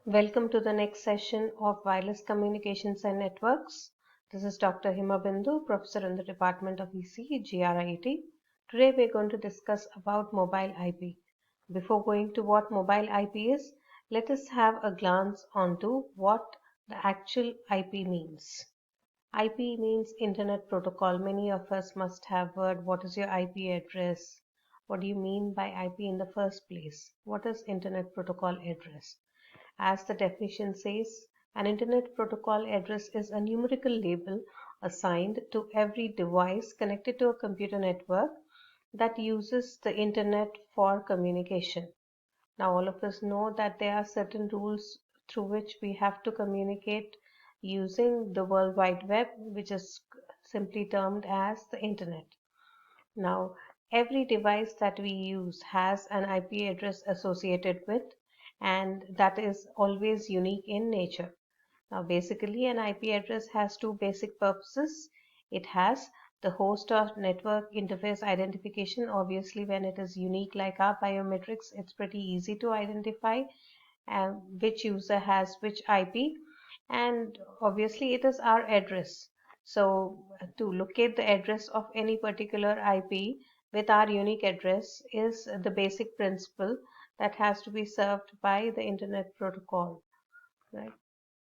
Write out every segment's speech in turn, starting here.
Welcome to the next session of Wireless Communications and Networks. This is Dr. Hima Bindu, Professor in the Department of EC, GRIT. Today we're going to discuss about mobile IP. Before going to what mobile IP is, let us have a glance onto what the actual IP means. IP means Internet Protocol. Many of us must have heard what is your IP address? What do you mean by IP in the first place? What is Internet Protocol address? As the definition says, an Internet Protocol address is a numerical label assigned to every device connected to a computer network that uses the Internet for communication. Now, all of us know that there are certain rules through which we have to communicate using the World Wide Web, which is simply termed as the Internet. Now, every device that we use has an IP address associated with, and that is always unique in nature. Now, basically, an IP address has two basic purposes. It has the host or network interface identification. Obviously, when it is unique like our biometrics, it's pretty easy to identify which user has which IP, and obviously, it is our address. So, to locate the address of any particular IP with our unique address is the basic principle that has to be served by the Internet Protocol, right?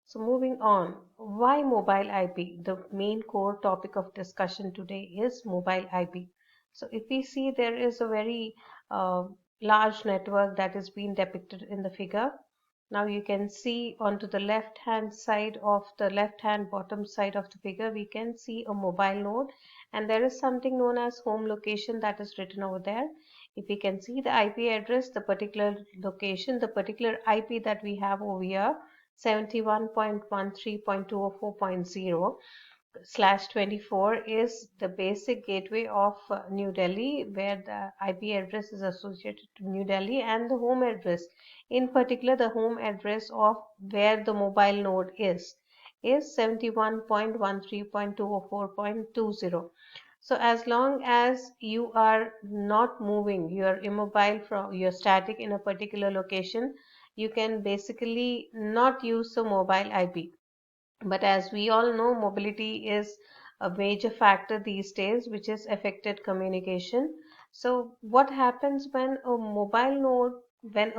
So moving on, why mobile IP? The main core topic of discussion today is mobile IP. So if we see there is a very large network that is being depicted in the figure. Now you can see onto the left hand side of the left hand bottom side of the figure, we can see a mobile node, and there is something known as home location that is written over there. If we can see the IP address, the particular location, the particular IP that we have over here, 71.13.204.0 slash 24 is the basic gateway of New Delhi, where the IP address is associated to New Delhi, and the home address, in particular the home address of where the mobile node is 71.13.204.20. So as long as you are not moving, you are immobile, from you're static in a particular location, you can basically not use the mobile IP. But as we all know, mobility is a major factor these days, which has affected communication. So what happens when a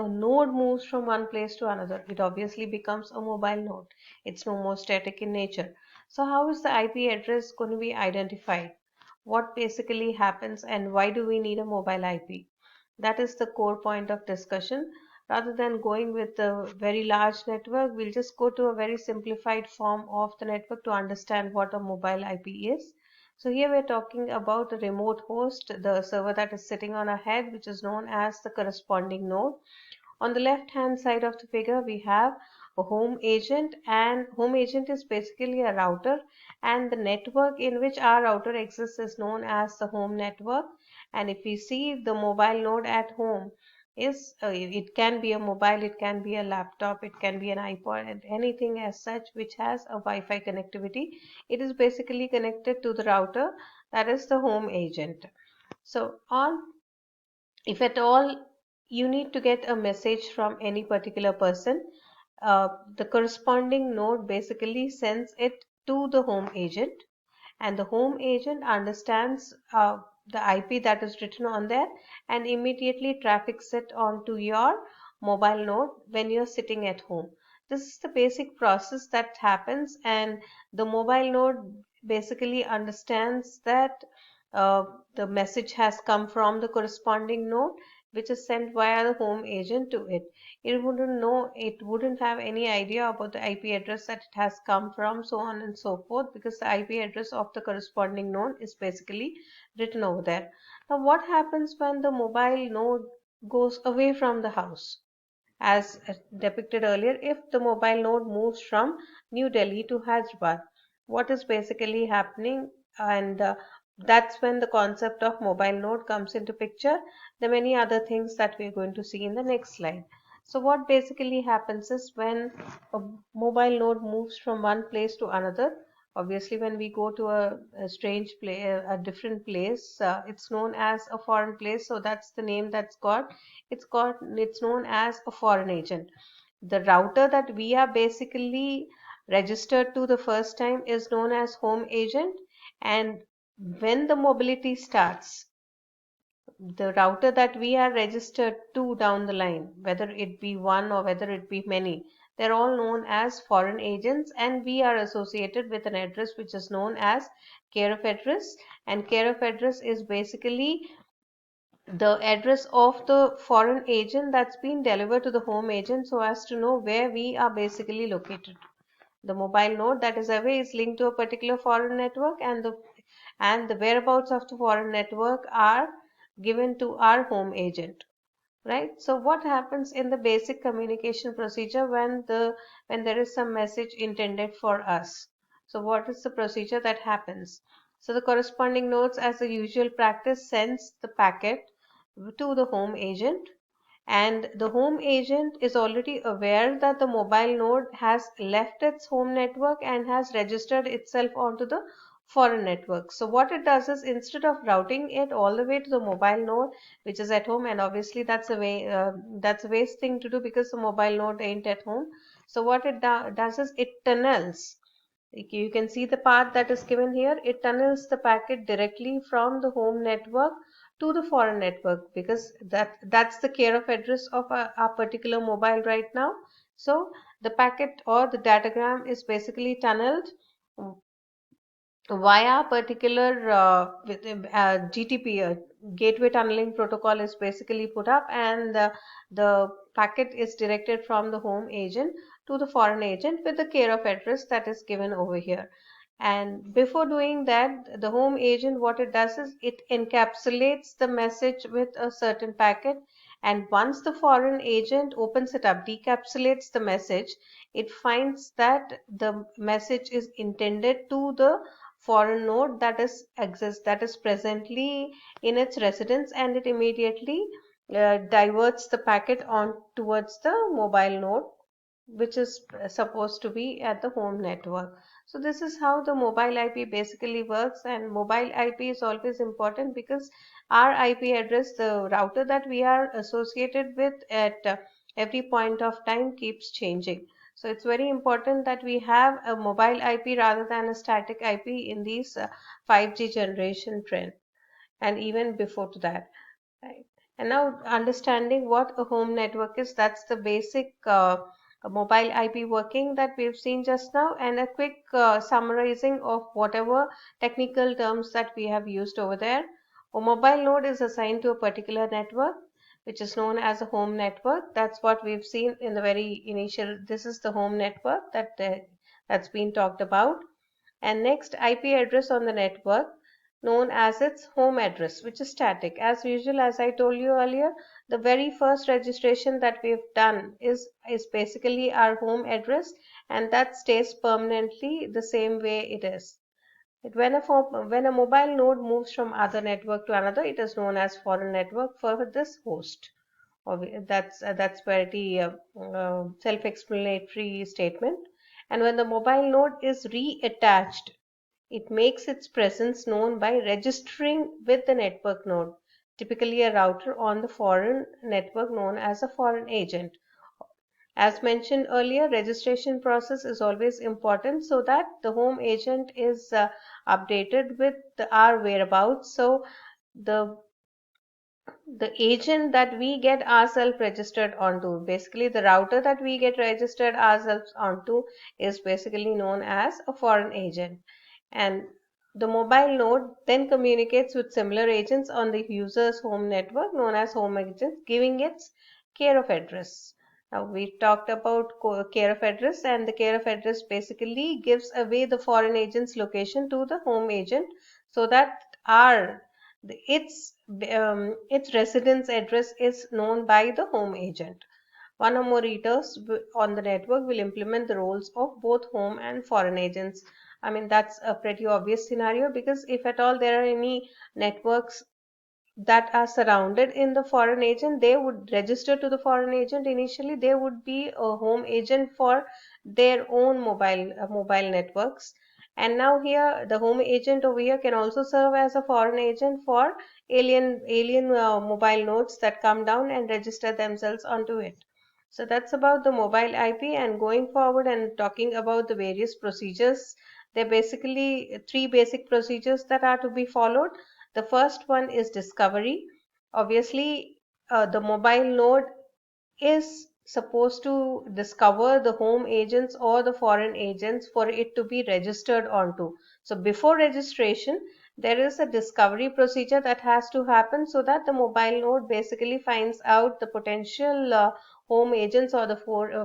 node moves from one place to another? It obviously becomes a mobile node. It's no more static in nature. So how is the IP address going to be identified? What basically happens, and why do we need a mobile IP? That is the core point of discussion. Rather than going with a very large network, we'll just go to a very simplified form of the network to understand what a mobile IP is. So here we're talking about a remote host, the server that is sitting on a head, which is known as the corresponding node. On the left hand side of the figure, we have a home agent, and home agent is basically a router, and the network in which our router exists is known as the home network. And if we see the mobile node at home, it can be a mobile, it can be a laptop, it can be an iPod, and anything as such which has a Wi-Fi connectivity. It is basically connected to the router, that is the home agent. So on if at all you need to get a message from any particular person, the corresponding node basically sends it to the home agent, and the home agent understands the IP that is written on there and immediately traffics it onto your mobile node when you're sitting at home. This is the basic process that happens, and the mobile node basically understands that uh, the message has come from the corresponding node, which is sent via the home agent to it. It wouldn't have any idea about the IP address that it has come from, so on and so forth, because the IP address of the corresponding node is basically written over there. Now, what happens when the mobile node goes away from the house? As depicted earlier, if the mobile node moves from New Delhi to Hyderabad, what is basically happening? And that's when the concept of mobile node comes into picture. The many other things that we're going to see in the next slide. So what basically happens is when a mobile node moves from one place to another, obviously when we go to a strange place, a different place, it's known as a foreign place. So that's the name that's got. It's known as a foreign agent. The router that we are basically registered to the first time is known as home agent. And when the mobility starts, the router that we are registered to down the line, whether it be one or whether it be many, they're all known as foreign agents, and we are associated with an address which is known as care of address. And care of address is basically the address of the foreign agent that's been delivered to the home agent so as to know where we are basically located. The mobile node that is away is linked to a particular foreign network, and the whereabouts of the foreign network are given to our home agent, right? So what happens in the basic communication procedure when there is some message intended for us? So what is the procedure that happens? So the corresponding nodes, as the usual practice, sends the packet to the home agent, and the home agent is already aware that the mobile node has left its home network and has registered itself onto the foreign network. So what it does is, instead of routing it all the way to the mobile node which is at home, and obviously that's a waste thing to do because the mobile node ain't at home. So what it does is it tunnels. You can see the path that is given here. It tunnels the packet directly from the home network to the foreign network, because that's the care of address of our particular mobile right now. So the packet or the datagram is basically tunneled via particular GTP, gateway tunneling protocol is basically put up, and the packet is directed from the home agent to the foreign agent with the care of address that is given over here. And before doing that, the home agent, what it does is it encapsulates the message with a certain packet, and once the foreign agent opens it up, decapsulates the message, it finds that the message is intended to the foreign node that is presently in its residence, and it immediately diverts the packet on towards the mobile node which is supposed to be at the home network. So this is how the mobile IP basically works, and mobile IP is always important because our IP address, the router that we are associated with at every point of time, keeps changing. So it's very important that we have a mobile IP rather than a static IP in these 5G generation trend, and even before to that. Right. And now understanding what a home network is, that's the basic mobile IP working that we've seen just now, and a quick summarizing of whatever technical terms that we have used over there. A mobile node is assigned to a particular network, which is known as a home network. That's what we've seen in the very initial. This is the home network that's been talked about. And next, IP address on the network, known as its home address, which is static. As usual, as I told you earlier, the very first registration that we've done is basically our home address, and that stays permanently the same way it is. When a mobile node moves from other network to another, it is known as foreign network for this host. That's very self-explanatory statement. And when the mobile node is reattached, it makes its presence known by registering with the network node, typically a router on the foreign network known as a foreign agent. As mentioned earlier, registration process is always important so that the home agent is updated with our whereabouts. So the the agent that we get ourselves registered onto, basically the router that we get registered ourselves onto, is basically known as a foreign agent. And the mobile node then communicates with similar agents on the user's home network known as home agents, giving its care of address. Now we talked about care of address, and the care of address basically gives away the foreign agent's location to the home agent so that our its residence address is known by the home agent. One or more readers on the network will implement the roles of both home and foreign agents. I mean, that's a pretty obvious scenario, because if at all there are any networks that are surrounded in the foreign agent, they would register to the foreign agent initially. They would be a home agent for their own mobile networks. And now here the home agent over here can also serve as a foreign agent for alien mobile nodes that come down and register themselves onto it. So that's about the mobile IP. And going forward and talking about the various procedures, there are basically three basic procedures that are to be followed. The first one is discovery. Obviously, the mobile node is supposed to discover the home agents or the foreign agents for it to be registered onto. So before registration, there is a discovery procedure that has to happen so that the mobile node basically finds out the potential home agents or the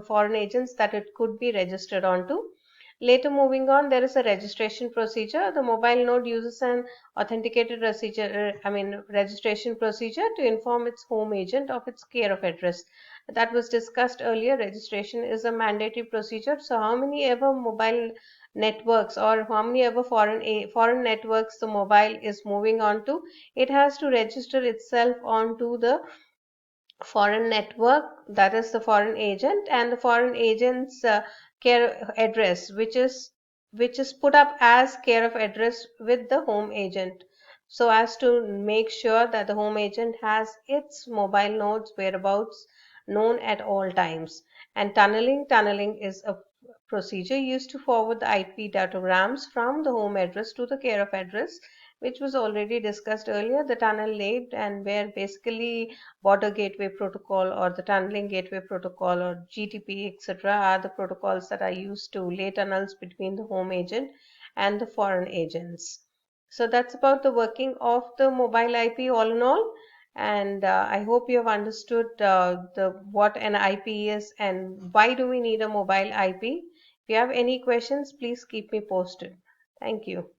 foreign agents that it could be registered onto. Later, moving on, there is a registration procedure. The mobile node uses an authenticated registration procedure to inform its home agent of its care of address. That was discussed earlier. Registration is a mandatory procedure. So, how many ever mobile networks or how many ever foreign networks the mobile is moving on to, it has to register itself onto the foreign network, that is the foreign agent, and the foreign agent's care address, which is put up as care of address with the home agent, so as to make sure that the home agent has its mobile node's whereabouts known at all times. And tunneling is a procedure used to forward the IP datagrams from the home address to the care of address, which was already discussed earlier. The tunnel laid and where basically border gateway protocol or the tunneling gateway protocol or GTP, etc., are the protocols that are used to lay tunnels between the home agent and the foreign agents. So that's about the working of the mobile IP all in all. And I hope you have understood the what an IP is and why do we need a mobile IP. If you have any questions, please keep me posted. Thank you.